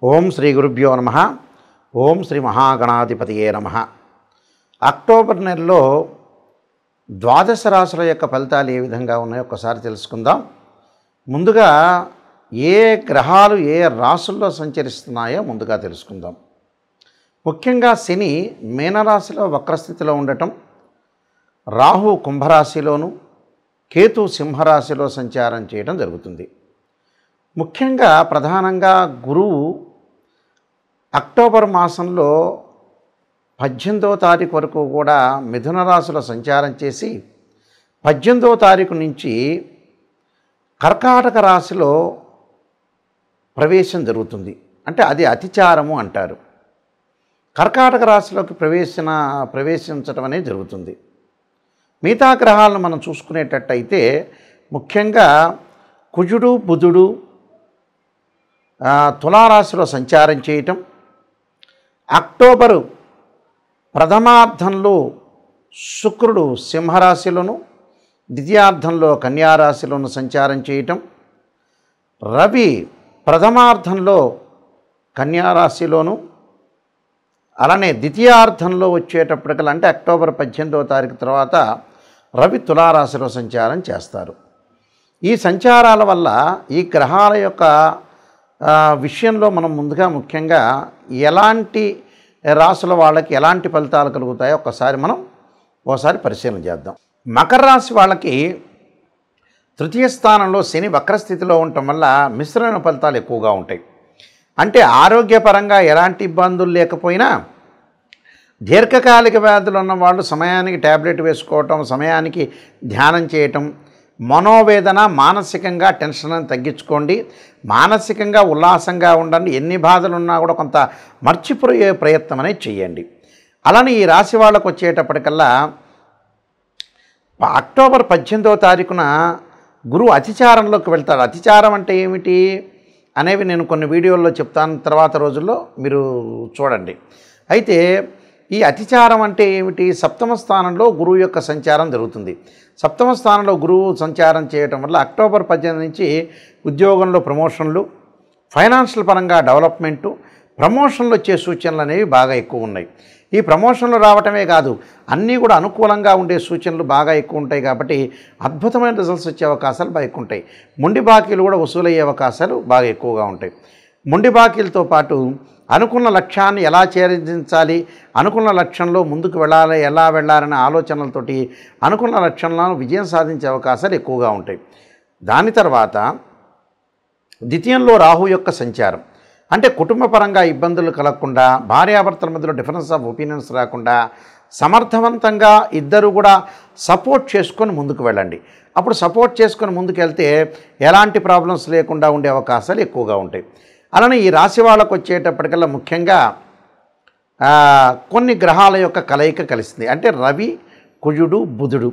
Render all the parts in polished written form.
ఓం శ్రీ గురుభ్యో నమః. ఓం శ్రీ మహాగణాధిపతియే నమః. అక్టోబర్ నెలలో ద్వాదశ రాశుల యొక్క ఫలితాలు ఏ విధంగా ఉన్నాయో ఒక్కసారి తెలుసుకుందాం. ముందుగా ఏ గ్రహాలు ఏ రాశుల్లో సంచరిస్తున్నాయో ముందుగా తెలుసుకుందాం. ముఖ్యంగా శని మీనరాశిలో వక్రస్థితిలో ఉండటం, రాహు కుంభరాశిలోను, కేతు సింహరాశిలో సంచారం చేయడం జరుగుతుంది. ముఖ్యంగా ప్రధానంగా గురువు అక్టోబర్ మాసంలో 18వ తారీఖు వరకు కూడా మిథున రాశిలో సంచారం చేసి 18వ తారీఖు నుంచి కర్కాటక రాశిలో ప్రవేశం జరుగుతుంది. అంటే అది అతిచారము అంటారు. కర్కాటక రాశిలోకి ప్రవేశించడం అనేది జరుగుతుంది. మిగతా గ్రహాలను మనం చూసుకునేటట్టయితే ముఖ్యంగా కుజుడు బుధుడు తులారాశిలో సంచారం చేయటం, అక్టోబరు ప్రథమార్థంలో శుక్రుడు సింహరాశిలోను, ద్వితీయార్థంలో కన్యారాశిలోను సంచారం చేయటం, రవి ప్రథమార్థంలో కన్యారాశిలోను, అలానే ద్వితీయార్థంలో వచ్చేటప్పటికల్లా అంటే అక్టోబర్ 18వ తారీఖు తర్వాత రవి తులారాశిలో సంచారం చేస్తారు. ఈ సంచారాల వల్ల ఈ గ్రహాల యొక్క విషయంలో మనం ముందుగా ముఖ్యంగా ఎలాంటి రాశుల వాళ్ళకి ఎలాంటి ఫలితాలు కలుగుతాయో ఒకసారి పరిశీలన చేద్దాం. మకర రాశి వాళ్ళకి తృతీయ స్థానంలో శని వక్రస్థితిలో ఉండటం వల్ల మిశ్రమైన ఫలితాలు ఎక్కువగా ఉంటాయి. అంటే ఆరోగ్యపరంగా ఎలాంటి ఇబ్బందులు లేకపోయినా దీర్ఘకాలిక వ్యాధులు ఉన్న వాళ్ళు సమయానికి ట్యాబ్లెట్ వేసుకోవటం, సమయానికి ధ్యానం చేయటం, మనోవేదన మానసికంగా టెన్షన్ తగ్గించుకోండి, మానసికంగా ఉల్లాసంగా ఉండండి, ఎన్ని బాధలు ఉన్నా కూడా కొంత మర్చిపోయే ప్రయత్నం అనేది చేయండి. అలానే ఈ రాశి వాళ్ళకు వచ్చేటప్పటికల్లా అక్టోబర్ 18వ తారీఖున గురువు అతిచారంలోకి వెళ్తాడు. అతిచారం అంటే ఏమిటి అనేవి నేను కొన్ని వీడియోల్లో చెప్తాను, తర్వాత రోజుల్లో మీరు చూడండి. అయితే ఈ అతిచారం అంటే ఏమిటి? సప్తమ స్థానంలో గురువు యొక్క సంచారం జరుగుతుంది. సప్తమ స్థానంలో గురువు సంచారం చేయటం వల్ల అక్టోబర్ 18 నుంచి ఉద్యోగంలో ప్రమోషన్లు, ఫైనాన్షియల్ పరంగా డెవలప్మెంటు, ప్రమోషన్లు వచ్చే సూచనలు అనేవి బాగా ఎక్కువ ఉన్నాయి. ఈ ప్రమోషన్లు రావటమే కాదు, అన్నీ కూడా అనుకూలంగా ఉండే సూచనలు బాగా ఎక్కువ ఉంటాయి. కాబట్టి అద్భుతమైన రిజల్ట్స్ వచ్చే అవకాశాలు బాగా ఎక్కువ ఉంటాయి. మొండి బాకీలు కూడా వసూలయ్యే అవకాశాలు బాగా ఎక్కువగా ఉంటాయి. మొండి బాకీలతో పాటు అనుకున్న లక్ష్యాన్ని ఎలా ఛేదించాలి, అనుకున్న లక్ష్యంలో ముందుకు వెళ్ళాలి, ఎలా వెళ్ళాలనే ఆలోచనలతోటి అనుకున్న లక్ష్యంలో విజయం సాధించే అవకాశాలు ఎక్కువగా ఉంటాయి. దాని తర్వాత ద్వితీయంలో రాహు యొక్క సంచారం అంటే కుటుంబపరంగా ఇబ్బందులు కలగకుండా, భార్యాభర్తల మధ్యలో డిఫరెన్స్ ఆఫ్ ఒపీనియన్స్ రాకుండా సమర్థవంతంగా ఇద్దరు కూడా సపోర్ట్ చేసుకొని ముందుకు వెళ్ళండి. అప్పుడు సపోర్ట్ చేసుకొని ముందుకు వెళ్తే ఎలాంటి ప్రాబ్లమ్స్ లేకుండా ఉండే అవకాశాలు ఎక్కువగా ఉంటాయి. అలానే ఈ రాశి వాళ్ళకు వచ్చేటప్పటికల్లా ముఖ్యంగా కొన్ని గ్రహాల యొక్క కలయిక కలిసింది. అంటే రవి కుజుడు బుధుడు.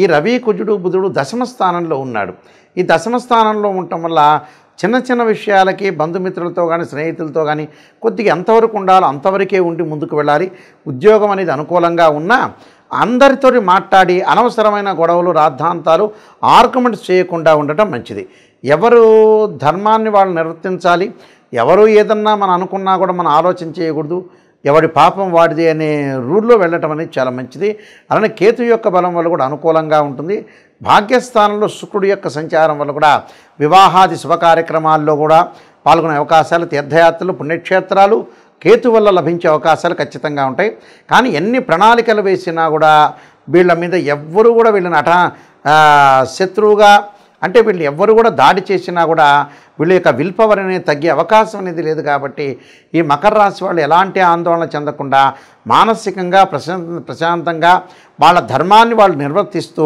ఈ రవి కుజుడు బుధుడు దశమ స్థానంలో ఉన్నాడు. ఈ దశమ స్థానంలో ఉండటం వల్ల చిన్న చిన్న విషయాలకి బంధుమిత్రులతో కానీ స్నేహితులతో కానీ కొద్దిగా ఎంతవరకు ఉండాలో అంతవరకే ఉండి ముందుకు వెళ్ళాలి. ఉద్యోగం అనేది అనుకూలంగా ఉన్నా అందరితో మాట్లాడి అనవసరమైన గొడవలు రాద్ధాంతాలు ఆర్గ్యుమెంట్స్ చేయకుండా ఉండటం మంచిది. ఎవరు ధర్మాన్ని వాళ్ళు నిర్వర్తించాలి, ఎవరు ఏదన్నా మనం అనుకున్నా కూడా మనం ఆలోచన చేయకూడదు, ఎవడి పాపం వాడిది అనే రూల్లో వెళ్ళటం అనేది చాలా మంచిది. అలానే కేతు యొక్క బలం వల్ల కూడా అనుకూలంగా ఉంటుంది. భాగ్యస్థానంలో శుక్రుడి యొక్క సంచారం వల్ల కూడా వివాహాది శుభ కార్యక్రమాల్లో కూడా పాల్గొనే అవకాశాలు, తీర్థయాత్రలు, పుణ్యక్షేత్రాలు కేతు వల్ల లభించే అవకాశాలు ఖచ్చితంగా ఉంటాయి. కానీ ఎన్ని ప్రణాళికలు వేసినా కూడా వీళ్ళ మీద ఎవ్వరూ కూడా వీళ్ళని శత్రువుగా అంటే వీళ్ళు ఎవ్వరు కూడా దాడి చేసినా కూడా వీళ్ళ యొక్క విల్ పవర్ అనేది తగ్గే అవకాశం అనేది లేదు. కాబట్టి ఈ మకర రాశి వాళ్ళు ఎలాంటి ఆందోళన చెందకుండా మానసికంగా ప్రశాంతంగా వాళ్ళ ధర్మాన్ని వాళ్ళు నిర్వర్తిస్తూ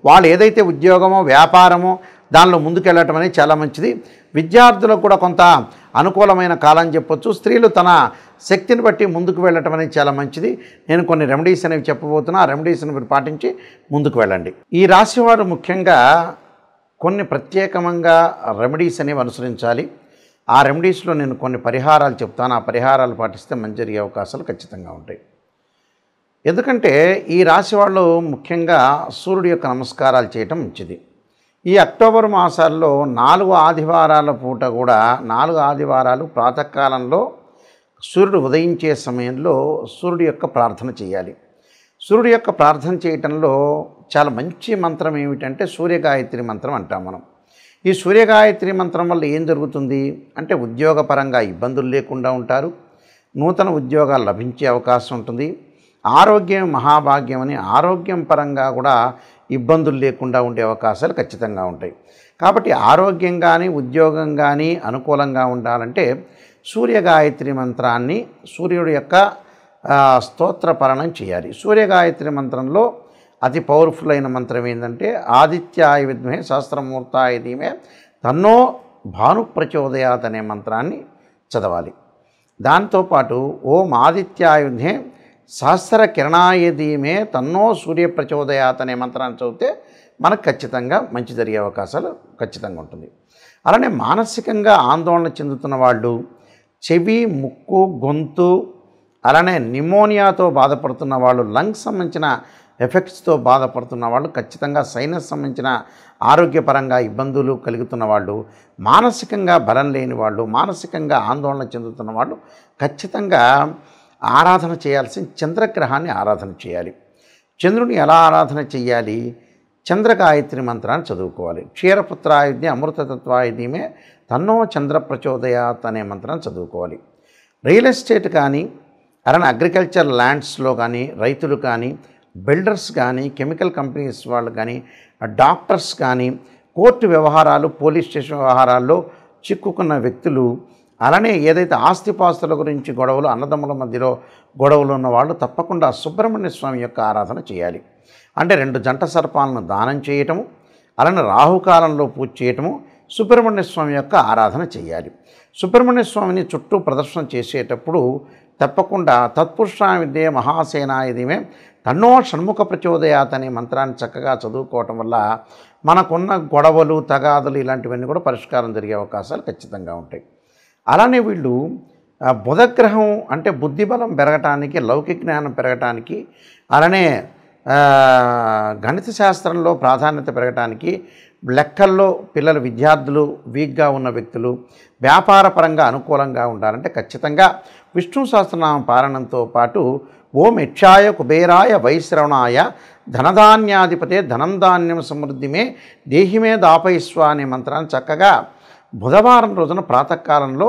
వాళ్ళు ఏదైతే ఉద్యోగమో వ్యాపారమో దానిలో ముందుకెళ్ళటం అనేది చాలా మంచిది. విద్యార్థులకు కూడా కొంత అనుకూలమైన కాలం చెప్పొచ్చు. స్త్రీలు తన శక్తిని బట్టి ముందుకు వెళ్ళటం అనేది చాలా మంచిది. నేను కొన్ని రెమెడీస్ అనేవి చెప్పబోతున్నా. ఆ రెమెడీస్ని మీరు పాటించి ముందుకు వెళ్ళండి. ఈ రాశి వారు ముఖ్యంగా కొన్ని ప్రత్యేకంగా రెమెడీస్ అనేవి అనుసరించాలి. ఆ రెమెడీస్లో నేను కొన్ని పరిహారాలు చెప్తాను. ఆ పరిహారాలు పాటిస్తే మంచి జరిగే అవకాశాలు ఖచ్చితంగా ఉంటాయి. ఎందుకంటే ఈ రాశి వాళ్ళు ముఖ్యంగా సూర్యుడి యొక్క నమస్కారాలు చేయటం మంచిది. ఈ అక్టోబర్ మాసాల్లో 4 ఆదివారాల పూట కూడా 4 ఆదివారాలు ప్రాతకాలంలో సూర్యుడు ఉదయించే సమయంలో సూర్యుడి యొక్క ప్రార్థన చేయాలి. సూర్యుడి యొక్క ప్రార్థన చేయటంలో చాలా మంచి మంత్రం ఏమిటంటే సూర్యగాయత్రి మంత్రం అంటాం మనం. ఈ సూర్యగాయత్రి మంత్రం వల్ల ఏం జరుగుతుంది అంటే ఉద్యోగపరంగా ఇబ్బందులు లేకుండా ఉంటారు, నూతన ఉద్యోగాలు లభించే అవకాశం ఉంటుంది, ఆరోగ్యం మహాభాగ్యం అని ఆరోగ్యం పరంగా కూడా ఇబ్బందులు లేకుండా ఉండే అవకాశాలు ఖచ్చితంగా ఉంటాయి. కాబట్టి ఆరోగ్యం కానీ ఉద్యోగం కానీ అనుకూలంగా ఉండాలంటే సూర్యగాయత్రి మంత్రాన్ని సూర్యుడి యొక్క స్తోత్రపరణం చేయాలి. సూర్యగాయత్రి మంత్రంలో అతి పవర్ఫుల్ అయిన మంత్రం ఏంటంటే ఆదిత్యాయ విద్మహే సహస్రమూర్తాయ ధీమహి తన్నో భాను ప్రచోదయాత్ అనే మంత్రాన్ని చదవాలి. దాంతోపాటు ఓం ఆదిత్యాయ విద్మహే సహస్ర కిరణాయ ధీమహి తన్నో సూర్య ప్రచోదయాత్ అనే మంత్రాన్ని చదివితే మనకు ఖచ్చితంగా మంచి జరిగే అవకాశాలు ఖచ్చితంగా ఉంటుంది. అలానే మానసికంగా ఆందోళన చెందుతున్న వాళ్ళు, చెవి ముక్కు గొంతు అలానే నిమోనియాతో బాధపడుతున్న వాళ్ళు, లంగ్స్ సంబంధించిన ఎఫెక్ట్స్తో బాధపడుతున్న వాళ్ళు, ఖచ్చితంగా సైనస్ సంబంధించిన ఆరోగ్యపరంగా ఇబ్బందులు కలుగుతున్న వాళ్ళు, మానసికంగా బలం లేని వాళ్ళు, మానసికంగా ఆందోళన చెందుతున్న వాళ్ళు ఖచ్చితంగా ఆరాధన చేయాల్సిన చంద్రగ్రహాన్ని ఆరాధన చేయాలి. చంద్రుని ఎలా ఆరాధన చేయాలి? చంద్రగాయత్రి మంత్రాన్ని చదువుకోవాలి. క్షీరపుత్రాయుధ్య అమృతతత్వాయ ధీమహి తన్నో చంద్ర ప్రచోదయాత్ అనే మంత్రాన్ని చదువుకోవాలి. రియల్ ఎస్టేట్ కానీ అలానే అగ్రికల్చర్ ల్యాండ్స్లో కానీ రైతులు కానీ బిల్డర్స్ కానీ కెమికల్ కంపెనీస్ వాళ్ళు కానీ డాక్టర్స్ కానీ కోర్టు వ్యవహారాలు పోలీస్ స్టేషన్ వ్యవహారాల్లో చిక్కుకున్న వ్యక్తులు అలానే ఏదైతే ఆస్తిపాస్తుల గురించి గొడవలు అన్నదమ్ముల మధ్యలో గొడవలు ఉన్న వాళ్ళు తప్పకుండా సుబ్రహ్మణ్య స్వామి యొక్క ఆరాధన చేయాలి. అంటే 2 జంట సర్పాలను దానం చేయటము అలానే రాహుకాలంలో పూజ చేయటము సుబ్రహ్మణ్య స్వామి యొక్క ఆరాధన చేయాలి. సుబ్రహ్మణ్య స్వామిని చుట్టూ ప్రదర్శన చేసేటప్పుడు తప్పకుండా తత్పురుషాయ విద్యే మహాసేనాయ ధీమహి తన్నో షణ్ముఖ ప్రచోదయాత్ అనే మంత్రాన్ని చక్కగా చదువుకోవటం వల్ల మనకున్న గొడవలు తగాదులు ఇలాంటివన్నీ కూడా పరిష్కారం జరిగే అవకాశాలు ఖచ్చితంగా ఉంటాయి. అలానే వీళ్ళు బుధగ్రహం అంటే బుద్ధిబలం పెరగటానికి, లౌకిక జ్ఞానం పెరగటానికి, అలానే గణిత శాస్త్రంలో ప్రాధాన్యత పెరగటానికి, లెక్కల్లో పిల్లలు విద్యార్థులు వీక్గా ఉన్న వ్యక్తులు వ్యాపారపరంగా అనుకూలంగా ఉండాలంటే ఖచ్చితంగా విష్ణు సహస్రనామ పారాయణంతో పాటు ఓం యక్షాయ కుబేరాయ వైశ్రవణాయ ధనధాన్యాధిపతే ధనం ధాన్యం సమృద్ధిమే దేహిమే దాపయిస్వ అనే మంత్రాన్ని చక్కగా బుధవారం రోజున ప్రాతకాలంలో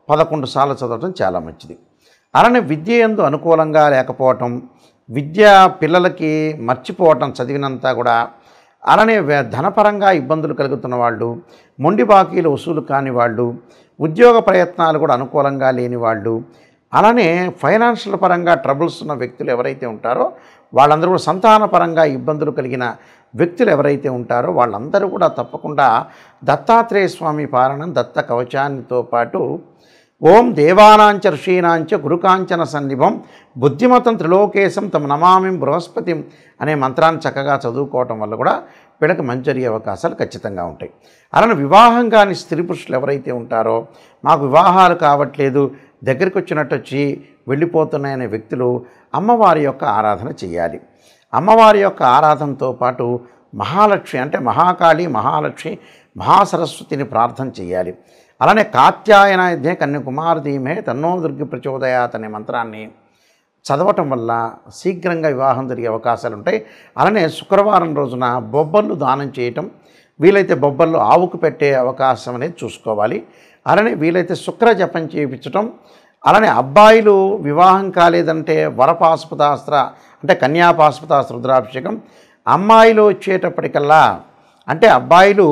11 సార్లు చదవటం చాలా మంచిది. అలానే విద్య యందు అనుకూలంగా లేకపోవటం, విద్య పిల్లలకి మర్చిపోవటం చదివినంతా కూడా, అలానే ధనపరంగా ఇబ్బందులు కలుగుతున్న వాళ్ళు, మొండి బాకీలు వసూలు కాని వాళ్ళు, ఉద్యోగ ప్రయత్నాలు కూడా అనుకూలంగా లేని వాళ్ళు, అలానే ఫైనాన్షియల్ పరంగా ట్రబుల్స్ ఉన్న వ్యక్తులు ఎవరైతే ఉంటారో వాళ్ళందరూ కూడా సంతానపరంగా ఇబ్బందులు కలిగిన వ్యక్తులు ఎవరైతే ఉంటారో వాళ్ళందరూ కూడా తప్పకుండా దత్తాత్రేయ స్వామి పారాయణం దత్త కవచాన్నితో పాటు ఓం దేవానాంచ ఋషీనాంచ గురుకాంచన సన్నిభం బుద్ధిమతం త్రిలోకేశం తమ నమామి బృహస్పతిం అనే మంత్రాన్ని చక్కగా చదువుకోవటం వల్ల కూడా వీళ్ళకి మంచి జరిగే అవకాశాలు ఖచ్చితంగా ఉంటాయి. అలానే వివాహం కాని స్త్రీ పురుషులు ఎవరైతే ఉంటారో మాకు వివాహాలు కావట్లేదు, దగ్గరికి వచ్చినట్టు వచ్చి వెళ్ళిపోతున్నాయనే వ్యక్తులు అమ్మవారి యొక్క ఆరాధన చేయాలి. అమ్మవారి యొక్క ఆరాధనతో పాటు మహాలక్ష్మి అంటే మహాకాళి, మహాలక్ష్మి, మహాసరస్వతిని ప్రార్థన చేయాలి. అలానే కాత్యాయనాయుధ్యే కన్యాకుమారి ధీమహి తన్నో దుర్గి ప్రచోదయాత్ అనే మంత్రాన్ని చదవటం వల్ల శీఘ్రంగా వివాహం జరిగే అవకాశాలు ఉంటాయి. అలానే శుక్రవారం రోజున బొబ్బర్లు దానం చేయటం, వీలైతే బొబ్బర్లు ఆవుకు పెట్టే అవకాశం అనేది చూసుకోవాలి. అలానే వీలైతే శుక్ర జపం చేయించటం, అలానే అబ్బాయిలు వివాహం కాలేదంటే వరపాశుపతాస్త్ర అంటే కన్యాపాశుపతాస్త్ర రుద్రాభిషేకం, అమ్మాయిలు వచ్చేటప్పటికల్లా అంటే అబ్బాయిలు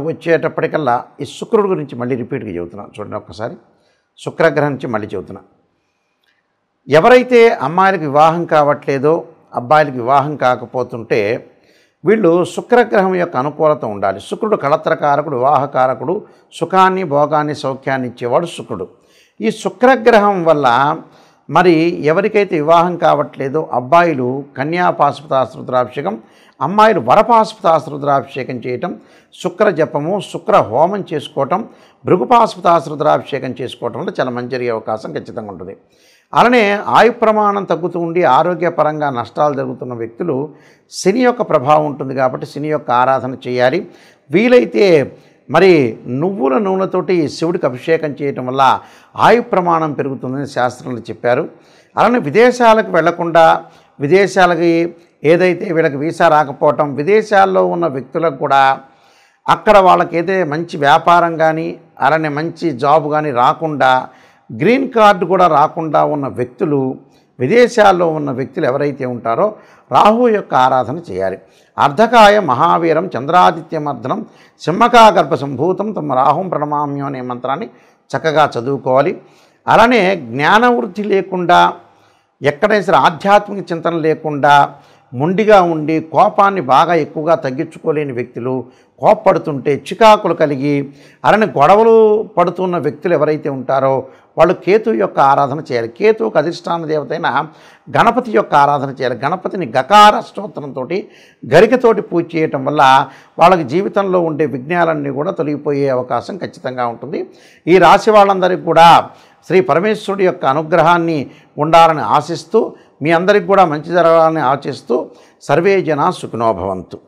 వచ్చేటప్పటికల్లా ఈ శుక్రుడి గురించి మళ్ళీ రిపీట్గా చెబుతున్నాను చూడండి ఒక్కసారి. శుక్రగ్రహం నుంచి మళ్ళీ చెబుతున్నా. ఎవరైతే అమ్మాయిలకు వివాహం కావట్లేదో, అబ్బాయిలకు వివాహం కాకపోతుంటే వీళ్ళు శుక్రగ్రహం యొక్క అనుకూలత ఉండాలి. శుక్రుడు కళత్రకారకుడు, వివాహకారకుడు, సుఖాన్ని భోగాన్ని సౌఖ్యాన్ని ఇచ్చేవాడు శుక్రుడు. ఈ శుక్రగ్రహం వల్ల మరి ఎవరికైతే వివాహం కావట్లేదో అబ్బాయిలు కన్యాపాశుపతాస్త్ర రుద్రాభిషేకం, అమ్మాయిలు వరపాశుపతాస్త్ర రుద్రాభిషేకం చేయటం, శుక్ర జపము, శుక్ర హోమం చేసుకోవటం, భృగుపాశుపతాస్త్ర రుద్రాభిషేకం చేసుకోవటం వల్ల చాలా మంచి జరిగే అవకాశం ఖచ్చితంగా ఉంటుంది. అలానే ఆయు ప్రమాణం తగ్గుతూ ఉండి ఆరోగ్యపరంగా నష్టాలు జరుగుతున్న వ్యక్తులు శని యొక్క ప్రభావం ఉంటుంది కాబట్టి శని యొక్క ఆరాధన చేయాలి. వీలైతే మరి నువ్వుల నూనెతోటి శివుడికి అభిషేకం చేయటం వల్ల ఆయు ప్రమాణం పెరుగుతుందని శాస్త్రంలో చెప్పారు. అలానే విదేశాలకు వెళ్లకుండా, విదేశాలకి ఏదైతే వీళ్ళకి వీసా రాకపోవటం, విదేశాల్లో ఉన్న వ్యక్తులకు కూడా అక్కడ వాళ్ళకైతే మంచి వ్యాపారం కానీ అలానే మంచి జాబ్ కానీ రాకుండా, గ్రీన్ కార్డు కూడా రాకుండా ఉన్న వ్యక్తులు, విదేశాల్లో ఉన్న వ్యక్తులు ఎవరైతే ఉంటారో రాహు యొక్క ఆరాధన చేయాలి. అర్ధకాయ మహావీరం చంద్రాదిత్యమర్దనం సింహకాగర్భ సంభూతం తమ రాహుం ప్రణమామ్యం అనే మంత్రాన్ని చక్కగా చదువుకోవాలి. అలానే జ్ఞానవృద్ధి లేకుండా, ఎక్కడైనా సరే ఆధ్యాత్మిక చింతన లేకుండా మొండిగా ఉండి కోపాన్ని బాగా ఎక్కువగా తగ్గించుకోలేని వ్యక్తులు, కోప్పడుతుంటే చికాకులు కలిగి అలానే గొడవలు పడుతున్న వ్యక్తులు ఎవరైతే ఉంటారో వాళ్ళు కేతు యొక్క ఆరాధన చేయాలి. కేతువుకు అధిష్టాన దేవత అయిన గణపతి యొక్క ఆరాధన చేయాలి. గణపతిని గకార స్తోత్రంతో గరికతోటి పూజ చేయటం వల్ల వాళ్ళకి జీవితంలో ఉండే విఘ్నాలన్నీ కూడా తొలగిపోయే అవకాశం ఖచ్చితంగా ఉంటుంది. ఈ రాశి వాళ్ళందరికీ కూడా శ్రీ పరమేశ్వరుడి యొక్క అనుగ్రహాన్ని ఉండాలని ఆశిస్తూ, మీ అందరికి కూడా మంచి జరగాలని ఆశిస్తూ సర్వే జనా సుఖినో భవంతు.